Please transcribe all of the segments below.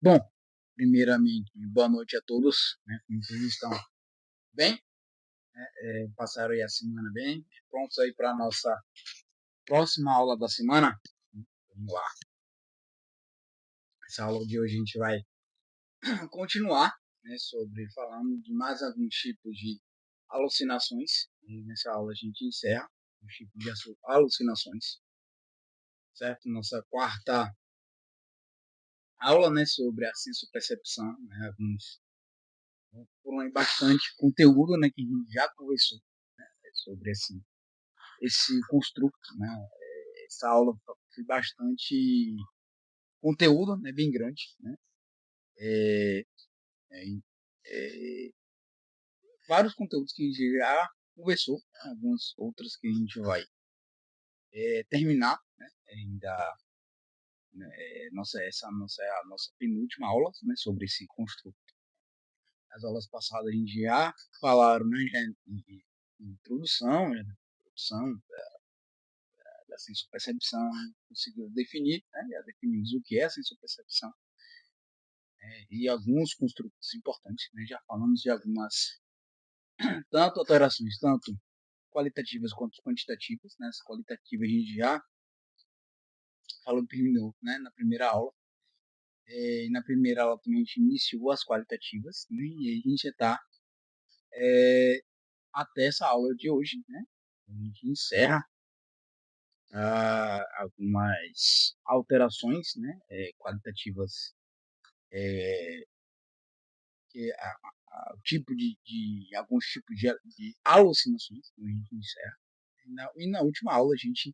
Bom, primeiramente, boa noite a todos, né? Como vocês estão? Bem? Passaram aí a semana bem? Prontos aí para a nossa próxima aula da semana? Vamos lá. Essa aula de hoje a gente vai continuar, né, sobre falando de mais alguns tipos de alucinações. E nessa aula a gente encerra os tipos de alucinações, certo? Nossa quarta aula, né, sobre a sensopercepção, né, foram bastante conteúdo, né, que a gente já conversou sobre esse construto, né? Essa aula foi bastante conteúdo, né? Bem grande, né? É, é, é, vários conteúdos que a gente já conversou, algumas outras que a gente vai terminar, né? Ainda essa é a nossa penúltima aula, né? Sobre esse construto. As aulas passadas a gente já falaram, né? Já em introdução, né? Introdução da sensopercepção, conseguiu definir, né? Já definimos o que é a sensopercepção, e alguns construtos importantes, né? Já falamos de algumas, tanto alterações, tanto qualitativas quanto quantitativas, né? As qualitativas a gente já falou, terminou, né? Na primeira aula, e na primeira aula também a gente iniciou as qualitativas, né? E aí a gente já está até essa aula de hoje, né? A gente encerra algumas alterações, né? Qualitativas, que o tipo de alguns tipos de alucinações, que a gente encerra. E na última aula a gente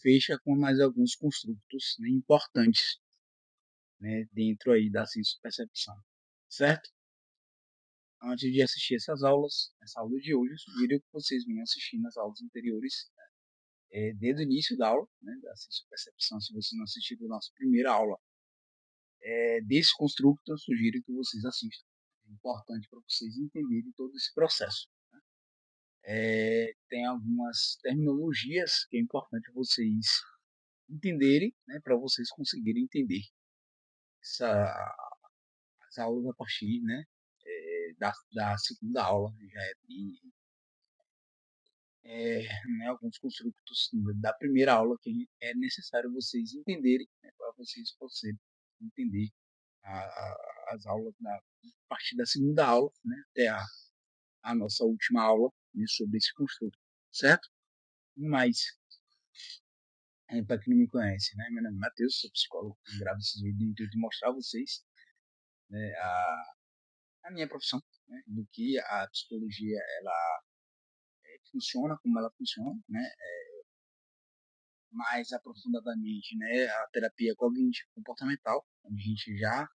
fecha com mais alguns construtos, né, importantes, né, dentro aí da ciência-percepção, certo? Antes de assistir essa aula de hoje, eu sugiro que vocês venham assistindo as aulas anteriores, desde o início da aula, né, da ciência-percepção. Se você não assistiu a nossa primeira aula desse construto, eu sugiro que vocês assistam. É importante para vocês entenderem todo esse processo. Tem algumas terminologias que é importante vocês entenderem, né, para vocês conseguirem entender essa, as aulas a partir, né, da segunda aula. Já né, alguns construtos da primeira aula que é necessário vocês entenderem, né, para vocês poderem entender as aulas a partir da segunda aula, né, até a nossa última aula, né, sobre esse construto, certo? Mas para quem não me conhece, né? Meu nome é Matheus, sou psicólogo, gravo esses vídeos no intuito de mostrar a vocês, né, a minha profissão, né, do que a psicologia ela funciona, como ela funciona, né, mais aprofundadamente, né, a terapia cognitivo-comportamental, onde a gente já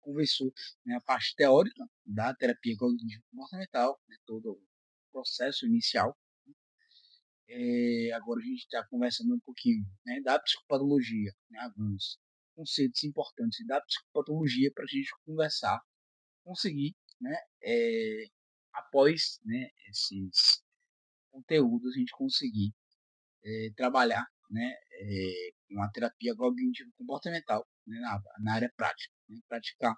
conversou, né, a parte teórica da terapia cognitivo-comportamental, né, todo o processo inicial. Agora a gente está conversando um pouquinho, né, da psicopatologia, né, alguns conceitos importantes da psicopatologia para a gente conversar, conseguir, né, após, né, esses conteúdos, a gente conseguir trabalhar, né, com a terapia cognitivo-comportamental, né, na área prática, né, praticar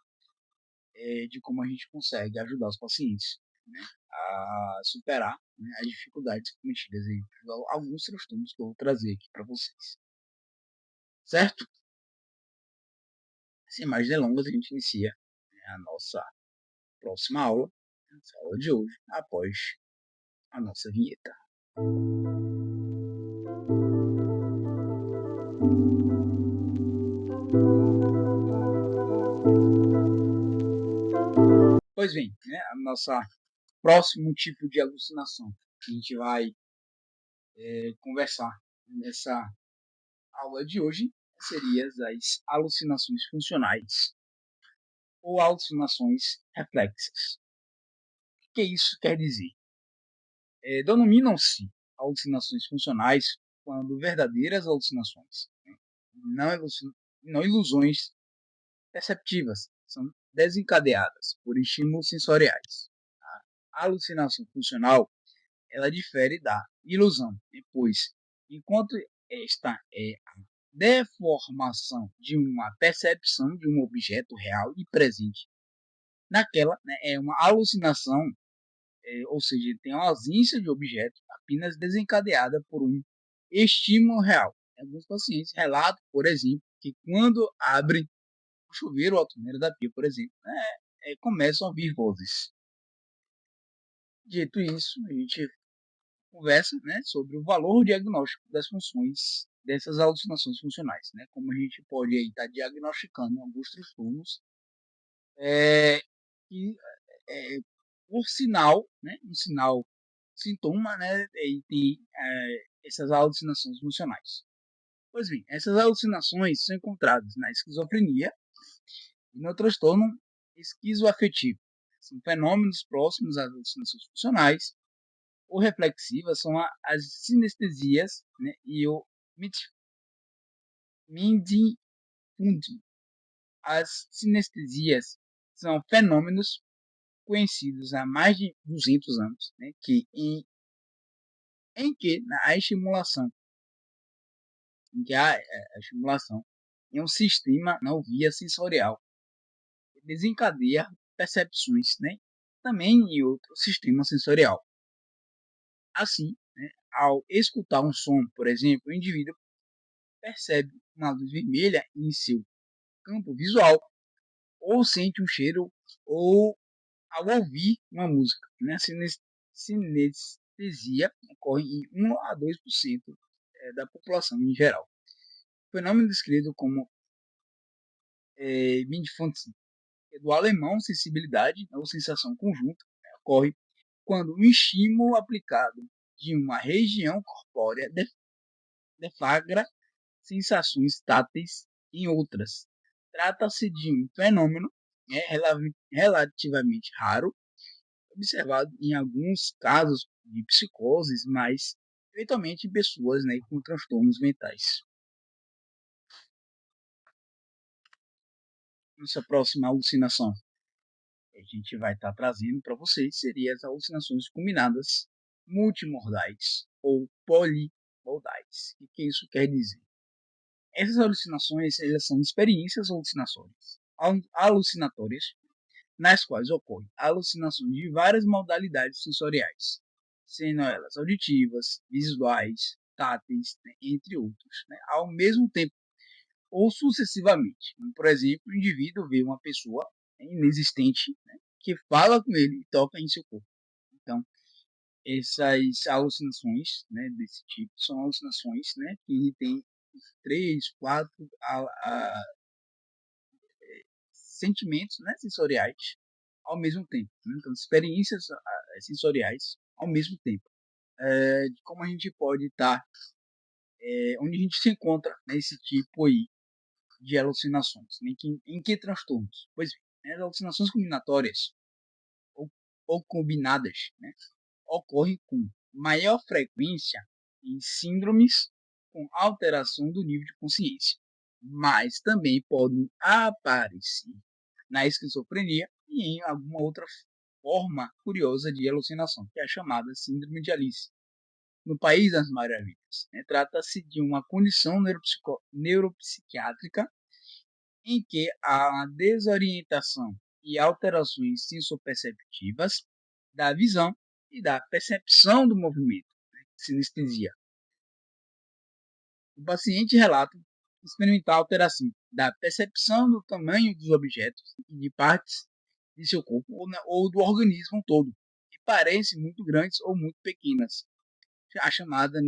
de como a gente consegue ajudar os pacientes, né, a superar, né, as dificuldades cometidas em alguns transtornos que eu vou trazer aqui para vocês, certo? Sem mais delongas, a gente inicia, né, a nossa próxima aula, a aula de hoje, após a nossa vinheta. Pois bem, né, a nossa próximo tipo de alucinação que a gente vai conversar nessa aula de hoje seria as alucinações funcionais ou alucinações reflexas. O que isso quer dizer? Denominam-se alucinações funcionais quando verdadeiras alucinações, né, não ilusões perceptivas, são desencadeadas por estímulos sensoriais. A alucinação funcional ela difere da ilusão, né, pois enquanto esta é deformação de uma percepção de um objeto real e presente naquela, né, é uma alucinação, ou seja, ele tem uma ausência de objeto apenas desencadeada por um estímulo real. Alguns pacientes relatam, por exemplo, que quando abrem o chuveiro ou a torneira da pia, por exemplo, né, começam a ouvir vozes. Dito isso, a gente conversa, né, sobre o valor diagnóstico das funções dessas alucinações funcionais, né, como a gente pode estar diagnosticando alguns transtornos, é, que, é, por sinal, né, um sinal, sintoma, né, e tem essas alucinações funcionais. Pois bem, essas alucinações são encontradas na esquizofrenia e no transtorno esquizoafetivo. São fenômenos próximos às alucinações funcionais ou reflexivas, são as sinestesias, né, e o mindfunding. As sinestesias são fenômenos conhecidos há mais de 200 anos, né, em que a estimulação, em que a estimulação em um sistema não via sensorial desencadeia percepções, né, também em outro sistema sensorial. Assim, né, ao escutar um som, por exemplo, o indivíduo percebe uma luz vermelha em seu campo visual, ou sente um cheiro, ou ao ouvir uma música. Né? A sinestesia ocorre em 1 a 2% da população em geral. O fenômeno descrito como Mindfunzen, do alemão sensibilidade ou sensação conjunta, né, ocorre quando um estímulo aplicado de uma região corpórea deflagra sensações táteis em outras. Trata-se de um fenômeno, né, relativamente raro, observado em alguns casos de psicoses, mas eventualmente em pessoas, né, com transtornos mentais. Nossa próxima alucinação que a gente vai estar trazendo para vocês seria as alucinações combinadas multimodais ou polimodais. O que isso quer dizer? Essas alucinações, elas são experiências alucinatórias nas quais ocorrem alucinações de várias modalidades sensoriais, sendo elas auditivas, visuais, táteis, né, entre outros, né, ao mesmo tempo ou sucessivamente. Por exemplo, o indivíduo vê uma pessoa, né, inexistente, né, que fala com ele e toca em seu corpo. Então, essas alucinações, né, desse tipo são alucinações, né, que tem 3, 4 sentimentos, né, sensoriais ao mesmo tempo. Né? Então, experiências sensoriais ao mesmo tempo. De como a gente pode estar, onde a gente se encontra nesse tipo aí de alucinações. Em que transtornos? Pois bem, as alucinações combinatórias ou, ou combinadas, né, ocorrem com maior frequência em síndromes com alteração do nível de consciência, mas também podem aparecer na esquizofrenia e em alguma outra forma curiosa de alucinação, que é a chamada síndrome de Alice. No País das Maravilhas, né, trata-se de uma condição neuropsiquiátrica em que há uma desorientação e alterações sensoperceptivas da visão e da percepção do movimento, né, sinestesia. O paciente relata experimentar alteração da percepção do tamanho dos objetos e de partes de seu corpo ou do organismo todo, que parecem muito grandes ou muito pequenas, a chamada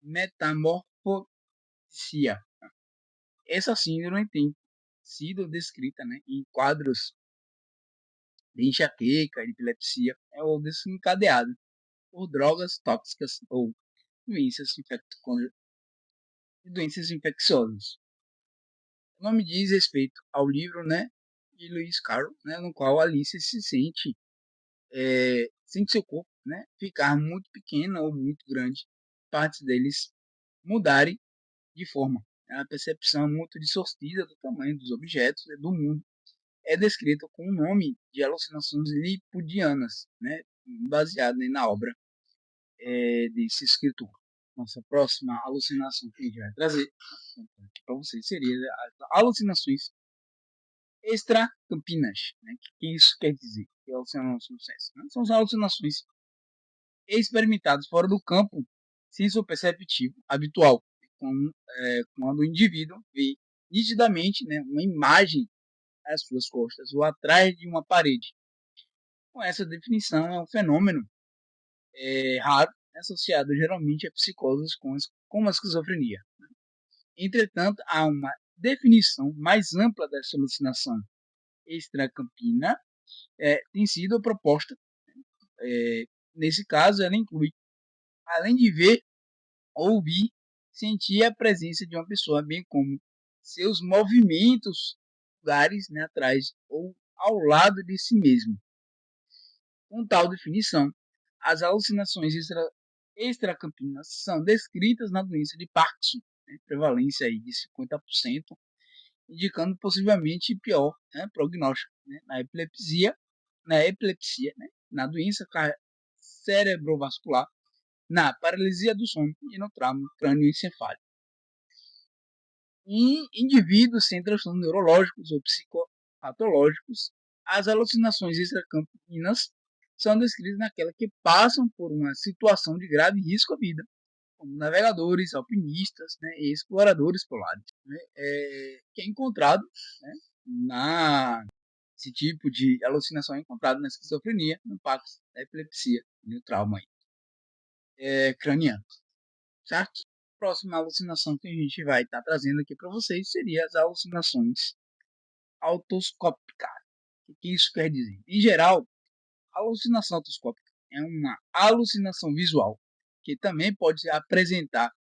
metamorfosia. Essa síndrome tem sido descrita, né, em quadros de enxaqueca, de epilepsia, ou desencadeada por drogas tóxicas ou doenças, doenças infecciosas. O nome diz respeito ao livro, né, de Lewis Carroll, né, no qual Alice se sente seu corpo, né, ficar muito pequeno ou muito grande, partes deles mudarem de forma. A percepção muito distorcida do tamanho dos objetos, né, do mundo é descrita com o nome de alucinações lipudianas, né, baseado, né, na obra desse escritor. Nossa próxima alucinação que a gente vai trazer para vocês seria as alucinações extracampinas. Né? O que isso quer dizer? Que alucinações né? São as alucinações experimentadas fora do campo sensor-perceptivo habitual, quando o indivíduo vê nitidamente, né, uma imagem às suas costas ou atrás de uma parede. Com essa definição, é um fenômeno raro, associado geralmente a psicoses como a esquizofrenia. Entretanto, há uma definição mais ampla dessa alucinação extracampina tem sido proposta. Nesse caso, ela inclui, além de ver, ouvir, sentir a presença de uma pessoa, bem como seus movimentos, lugares, né, atrás ou ao lado de si mesmo. Com tal definição, as alucinações extracampinas são descritas na doença de Parkinson, né, prevalência aí de 50%, indicando possivelmente pior, né, prognóstico, né, na epilepsia, né, na doença cerebrovascular, na paralisia do sono e no trauma crânioencefálico. Em indivíduos sem transtornos neurológicos ou psicopatológicos, as alucinações extracampinas são descritas naquelas que passam por uma situação de grave risco à vida, como navegadores, alpinistas, né, e exploradores polares, né, que é encontrado, né, esse tipo de alucinação é encontrado na esquizofrenia, no Parkinson, na epilepsia e no trauma craniano, certo? A próxima alucinação que a gente vai estar trazendo aqui para vocês seria as alucinações autoscópicas. O que isso quer dizer? Em geral, a alucinação autoscópica é uma alucinação visual que também pode apresentar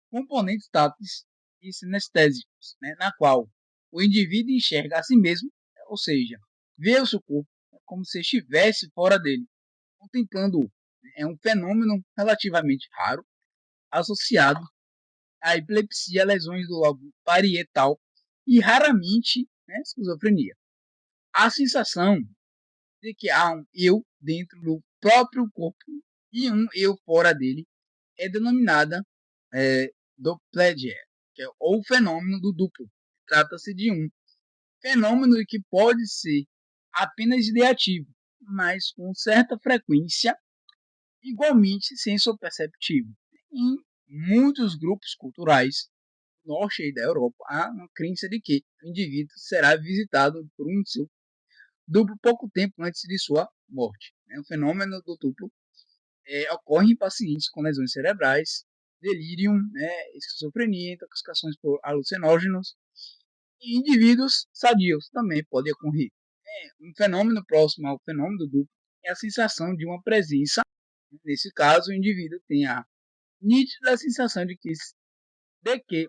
componentes táteis e sinestésicos, né, na qual o indivíduo enxerga a si mesmo, ou seja, vê o seu corpo como se estivesse fora dele, contemplando-o. É um fenômeno relativamente raro, associado à epilepsia, lesões do lobo parietal e raramente, né, esquizofrenia. A sensação de que há um eu dentro do próprio corpo e um eu fora dele é denominada Doppler, que é o fenômeno do duplo. Trata-se de um fenômeno que pode ser apenas ideativo, mas com certa frequência igualmente sensor-perceptivo. Em muitos grupos culturais do norte e da Europa, há uma crença de que o indivíduo será visitado por um seu duplo pouco tempo antes de sua morte. O fenômeno do duplo ocorre em pacientes com lesões cerebrais, delírio, né, esquizofrenia, intoxicações por alucinógenos e indivíduos sadios também pode ocorrer. Um fenômeno próximo ao fenômeno do duplo é a sensação de uma presença. Nesse caso, o indivíduo tem a nítida sensação de que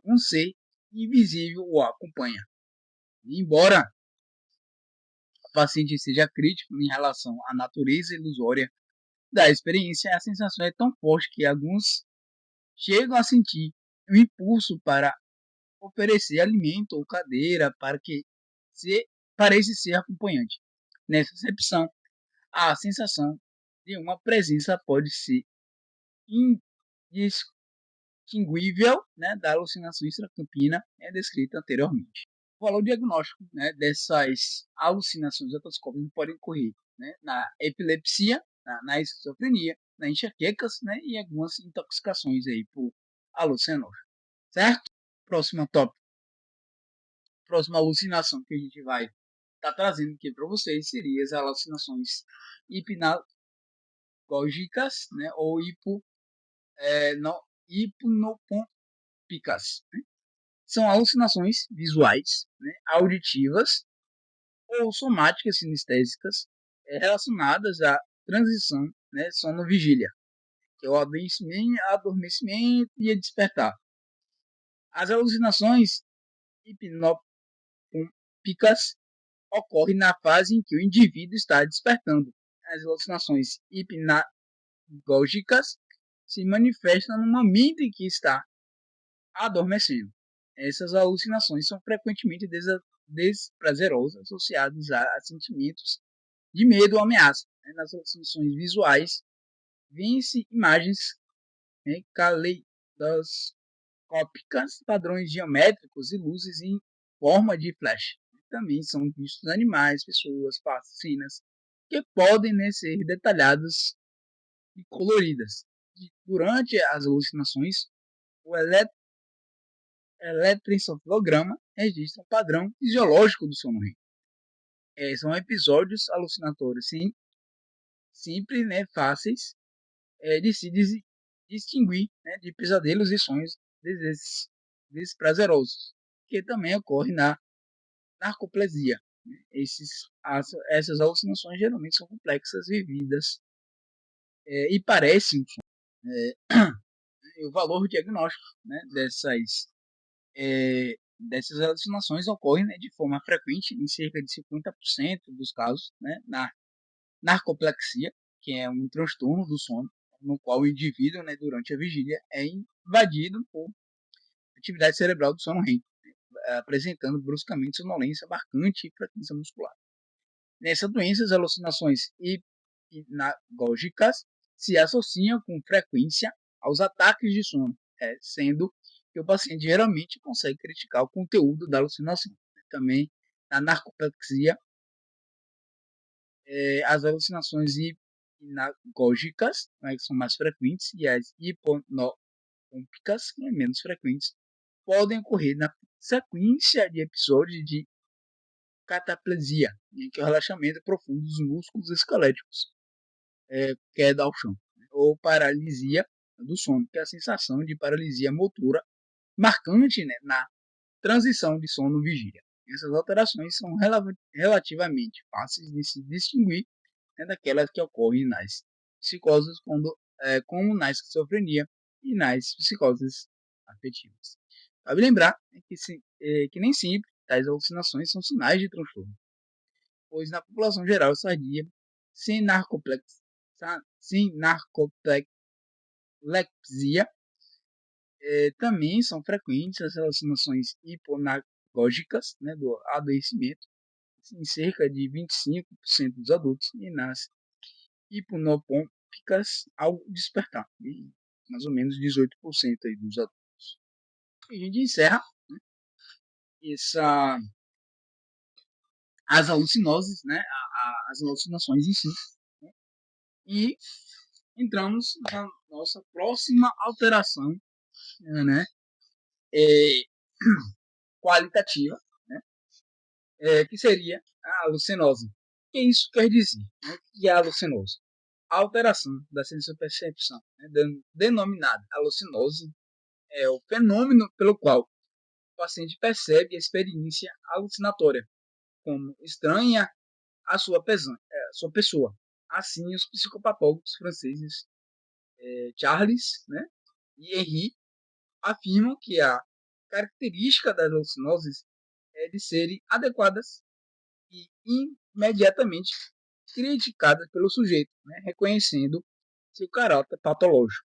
um ser invisível o acompanha. Embora o paciente seja crítico em relação à natureza ilusória da experiência, a sensação é tão forte que alguns chegam a sentir um impulso para oferecer alimento ou cadeira para esse ser acompanhante. Nessa acepção, a sensação de uma presença pode ser indistinguível, né, da alucinação extracampina descrita anteriormente. O valor diagnóstico, né, dessas alucinações autoscópicas pode ocorrer, né, na epilepsia, na esquizofrenia, na enxaquecas, né, e algumas intoxicações aí por alucinógeno. Certo? Próxima alucinação que a gente vai estar trazendo aqui para vocês seria as alucinações hipnagógicas, né, ou hipnopômpicas. Né? São alucinações visuais, né, auditivas ou somáticas sinestésicas relacionadas à transição, né, sono-vigília, que é o adormecimento e despertar. As alucinações hipnopômpicas ocorrem na fase em que o indivíduo está despertando. As alucinações hipnagógicas se manifestam no momento em que está adormecendo. Essas alucinações são frequentemente desprazerosas, associadas a sentimentos de medo ou ameaça. Nas alucinações visuais, vêm-se imagens ópticas, padrões geométricos e luzes em forma de flash. Também são vistos animais, pessoas, cenas, que podem, né, ser detalhadas e coloridas. Durante as alucinações, o eletroencefalograma registra um padrão fisiológico do sono REM. São episódios alucinatórios simples, né, fáceis de se distinguir, né, de pesadelos e sonhos desprazerosos, que também ocorre na narcoplesia. Essas alucinações geralmente são complexas, vividas e parecem um sonho. O valor diagnóstico, né, dessas alucinações ocorre, né, de forma frequente em cerca de 50% dos casos, né, na narcoplexia, que é um transtorno do sono, no qual o indivíduo, né, durante a vigília, é invadido por atividade cerebral do sono REM, apresentando bruscamente sonolência marcante e fraqueza muscular. Nessa doença, as alucinações hipnagógicas se associam com frequência aos ataques de sono, sendo que o paciente geralmente consegue criticar o conteúdo da alucinação. Também na narcolepsia, as alucinações hipnagógicas, né, que são mais frequentes, e as hiponómpicas, que são menos frequentes, podem ocorrer na sequência de episódios de cataplesia, em que o relaxamento profundo dos músculos esqueléticos, queda ao chão, ou paralisia do sono, que é a sensação de paralisia motora marcante, né, na transição de sono-vigília. Essas alterações são relativamente fáceis de se distinguir, né, daquelas que ocorrem nas psicoses, como na esquizofrenia e nas psicoses afetivas. Cabe lembrar, né, que nem sempre tais alucinações são sinais de transtorno, pois na população geral sadia, sem narcolepsia, também são frequentes as alucinações hiponagógicas, né, do adoecimento, em cerca de 25% dos adultos, e nas hipnopômpicas ao despertar, mais ou menos 18% aí dos adultos. E a gente encerra, né, as alucinoses, né, as alucinações em si, né, e entramos na nossa próxima alteração, né, qualitativa, né, que seria a alucinose. O que isso quer dizer? Né? O que é a alucinose? A alteração da sensopercepção, né, denominada alucinose, é o fenômeno pelo qual o paciente percebe a experiência alucinatória como estranha à sua pessoa. Assim, os psicopatólogos franceses Charles, né, e Henri afirmam que a característica das alucinoses é de serem adequadas e imediatamente criticadas pelo sujeito, né, reconhecendo seu caráter patológico.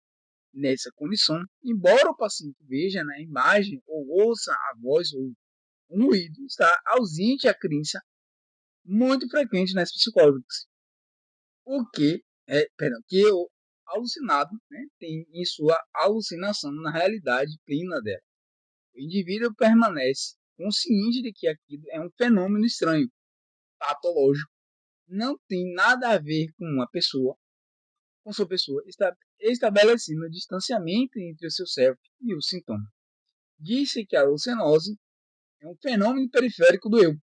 Nessa condição, embora o paciente veja na imagem ou ouça a voz ou um ruído, está ausente a crença muito frequente nas psicólogos. Que o alucinado, né, tem em sua alucinação na realidade plena dela. O indivíduo permanece consciente de que aquilo é um fenômeno estranho, patológico, não tem nada a ver com sua pessoa, está estabelecendo um distanciamento entre o seu cérebro e o sintoma. Disse que a alucinose é um fenômeno periférico do eu,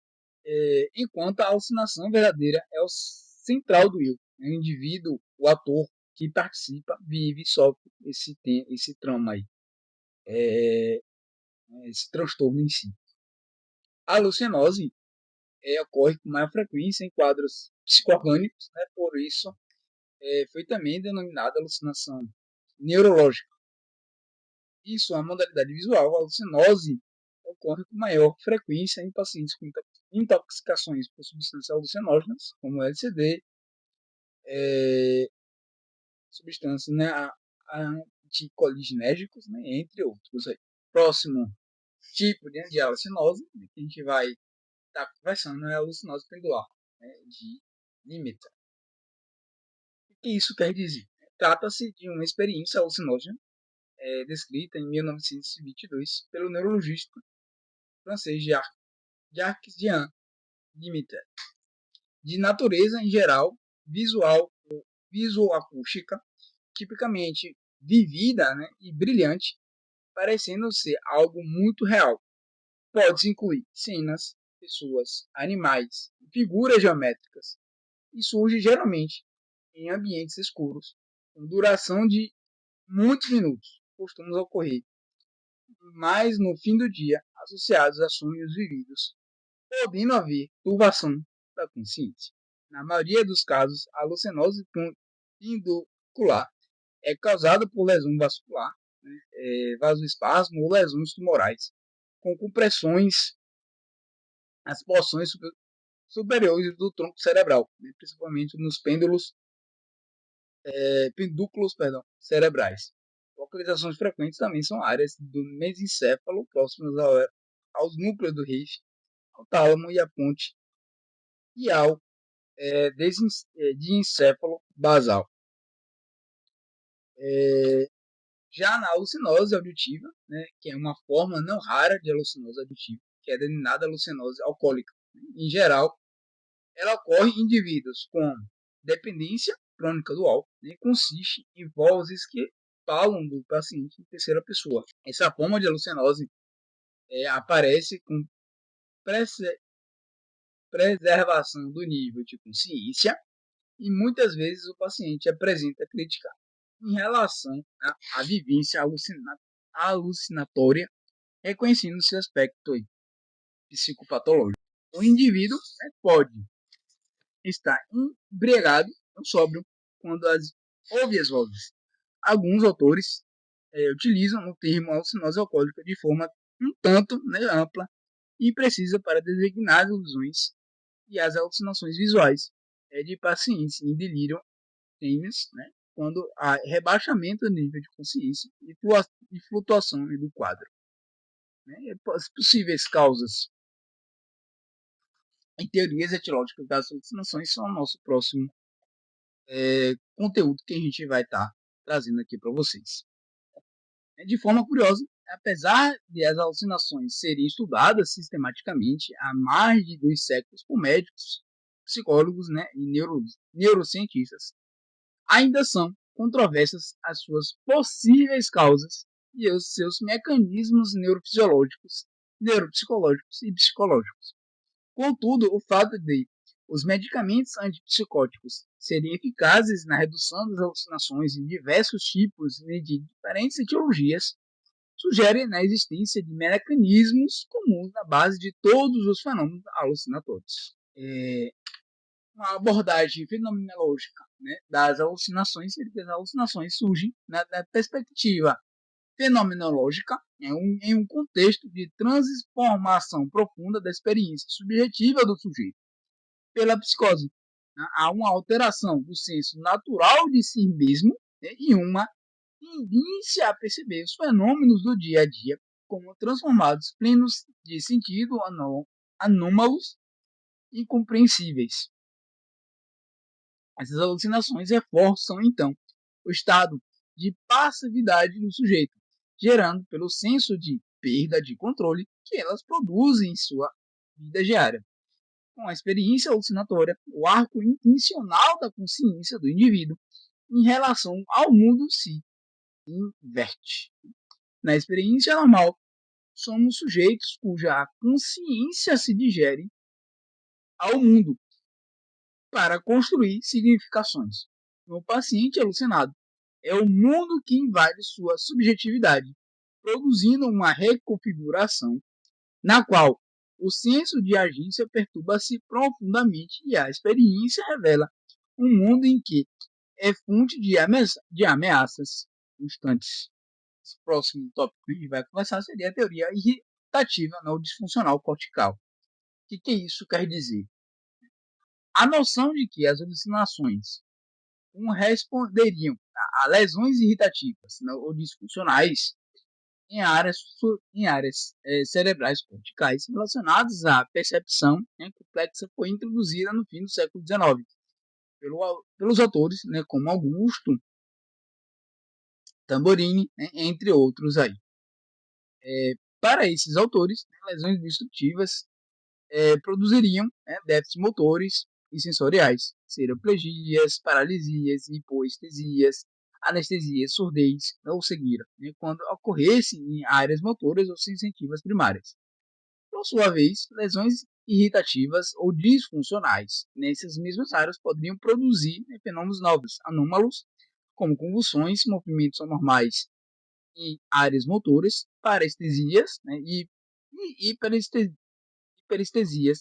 enquanto a alucinação verdadeira é o central do eu. É o indivíduo, o ator que participa, vive e sofre esse trauma aí, esse transtorno em si. A alucinose ocorre com maior frequência em quadros psicoorgânicos, né? Por isso foi também denominada alucinação neurológica. Isso é uma modalidade visual. A alucinose ocorre com maior frequência em pacientes com intoxicações por substâncias alucinógenas, como LSD, substâncias, né, anticolinérgicos, né, entre outros. Aí. Próximo tipo de alucinose que a gente vai estar conversando é a alucinose pendular, né, de Limiter. O que isso quer dizer? Trata-se de uma experiência alucinógena descrita em 1922 pelo neurologista francês Jacques Jean Limited, de natureza em geral visual ou visoacústica, tipicamente vivida, né, e brilhante, parecendo ser algo muito real. Pode incluir cenas, pessoas, animais, figuras geométricas, e surge geralmente em ambientes escuros, com duração de muitos minutos, costuma ocorrer, mas no fim do dia, associados a sonhos vividos, podendo haver turbação da consciência. Na maioria dos casos, a alucinose pendular é causada por lesão vascular, né, vasoespasmo ou lesões tumorais, com compressões nas porções superiores do tronco cerebral, né, principalmente nos pendúculos cerebrais. Localizações frequentes também são áreas do mesencéfalo próximas aos núcleos do Reich, ao tálamo e à ponte e ao diencéfalo basal. Já na alucinose auditiva, né, que é uma forma não rara de alucinose auditiva, que é denominada alucinose alcoólica. Em geral, ela ocorre em indivíduos com dependência crônica do álcool, né, consiste em vozes que falam do paciente em terceira pessoa. Essa forma de alucinose aparece com preservação do nível de consciência e muitas vezes o paciente apresenta crítica em relação à vivência alucinatória, reconhecendo seu aspecto psicopatológico. O indivíduo pode estar embriagado ou sóbrio quando ouve as vozes. Alguns autores utilizam o termo alucinose alcoólica de forma um tanto ampla e precisa para designar as ilusões e as alucinações visuais de pacientes em delírio tênis, né, quando há rebaixamento do nível de consciência e flutuação do quadro. Né. As possíveis causas e teorias etiológicas das alucinações são o nosso próximo conteúdo que a gente vai estar trazendo aqui para vocês. De forma curiosa, apesar de as alucinações serem estudadas sistematicamente há mais de 2 séculos por médicos, psicólogos, né, e neurocientistas, ainda são controversas as suas possíveis causas e os seus mecanismos neurofisiológicos, neuropsicológicos e psicológicos. Contudo, o fato de os medicamentos antipsicóticos serem eficazes na redução das alucinações em diversos tipos e de diferentes etiologias sugere a existência de mecanismos comuns na base de todos os fenômenos alucinatórios. Uma abordagem fenomenológica, né, das alucinações, seria que as alucinações surgem na perspectiva fenomenológica em um contexto de transformação profunda da experiência subjetiva do sujeito pela psicose. Né? Há uma alteração do senso natural de si mesmo, né, e uma tendência a perceber os fenômenos do dia a dia como transformados plenos de sentido, anômalos e incompreensíveis. Essas alucinações reforçam, então, o estado de passividade do sujeito, gerando pelo senso de perda de controle que elas produzem em sua vida diária. Com a experiência alucinatória, o arco intencional da consciência do indivíduo em relação ao mundo se inverte. Na experiência normal, somos sujeitos cuja consciência se digere ao mundo para construir significações. No paciente alucinado, é o mundo que invade sua subjetividade, produzindo uma reconfiguração na qual o senso de agência perturba-se profundamente e a experiência revela um mundo em que é fonte de ameaças constantes. Esse próximo tópico que a gente vai conversar seria a teoria irritativa não disfuncional cortical. O que isso quer dizer? A noção de que as alucinações responderiam a lesões irritativas, né, ou disfuncionais em áreas cerebrais corticais relacionadas à percepção, né, complexa foi introduzida no fim do século XIX pelos autores, né, como Augusto Tamborini, né, entre outros aí. Para esses autores, né, lesões destrutivas produziriam, né, déficits motores e sensoriais, seroplegias, paralisias, hipoestesias, anestesias, surdez ou cegueira, né, quando ocorressem em áreas motoras ou sensitivas primárias. Por sua vez, lesões irritativas ou disfuncionais nessas mesmas áreas poderiam produzir, né, fenômenos novos, anômalos, como convulsões, movimentos anormais em áreas motoras, parestesias, né, e hiperestesias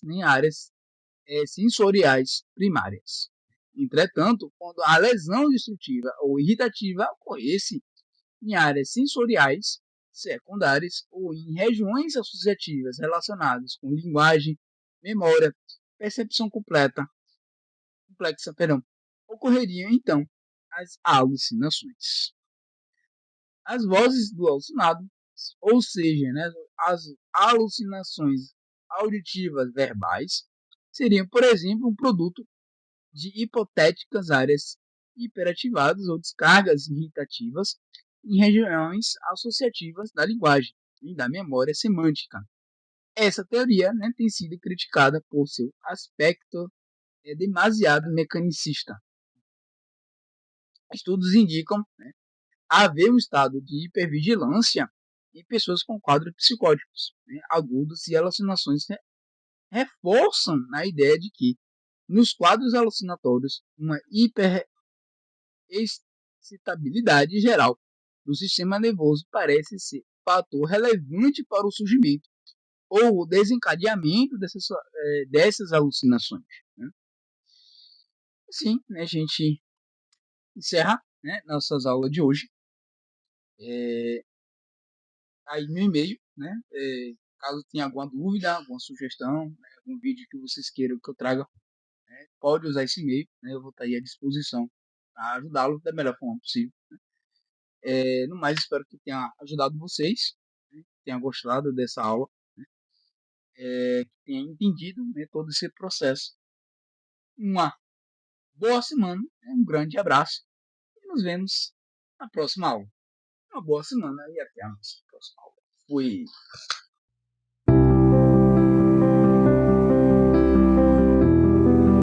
em áreas sensoriais primárias. Entretanto, quando a lesão destrutiva ou irritativa ocorresse em áreas sensoriais secundárias ou em regiões associativas relacionadas com linguagem, memória, percepção complexa, ocorreriam então as alucinações. As vozes do alucinado, ou seja, né, as alucinações auditivas verbais, seriam, por exemplo, um produto de hipotéticas áreas hiperativadas ou descargas irritativas em regiões associativas da linguagem e da memória semântica. Essa teoria, né, tem sido criticada por seu aspecto demasiado mecanicista. Estudos indicam, né, haver um estado de hipervigilância em pessoas com quadros psicóticos, né, agudos e alucinações reforçam a ideia de que nos quadros alucinatórios uma hiperexcitabilidade geral do sistema nervoso parece ser fator relevante para o surgimento ou o desencadeamento dessas alucinações. Né? Assim, né, a gente encerra, né, nossas aulas de hoje. Aí no e-mail, né? Caso tenha alguma dúvida, alguma sugestão, né, algum vídeo que vocês queiram que eu traga, né, pode usar esse e-mail, né, eu vou estar aí à disposição para ajudá-lo da melhor forma possível. No mais, espero que tenha ajudado vocês, né, tenha gostado dessa aula, que tenha entendido, né, todo esse processo. Uma boa semana, né, um grande abraço e nos vemos na próxima aula. Uma boa semana e até a nossa próxima aula. Fui.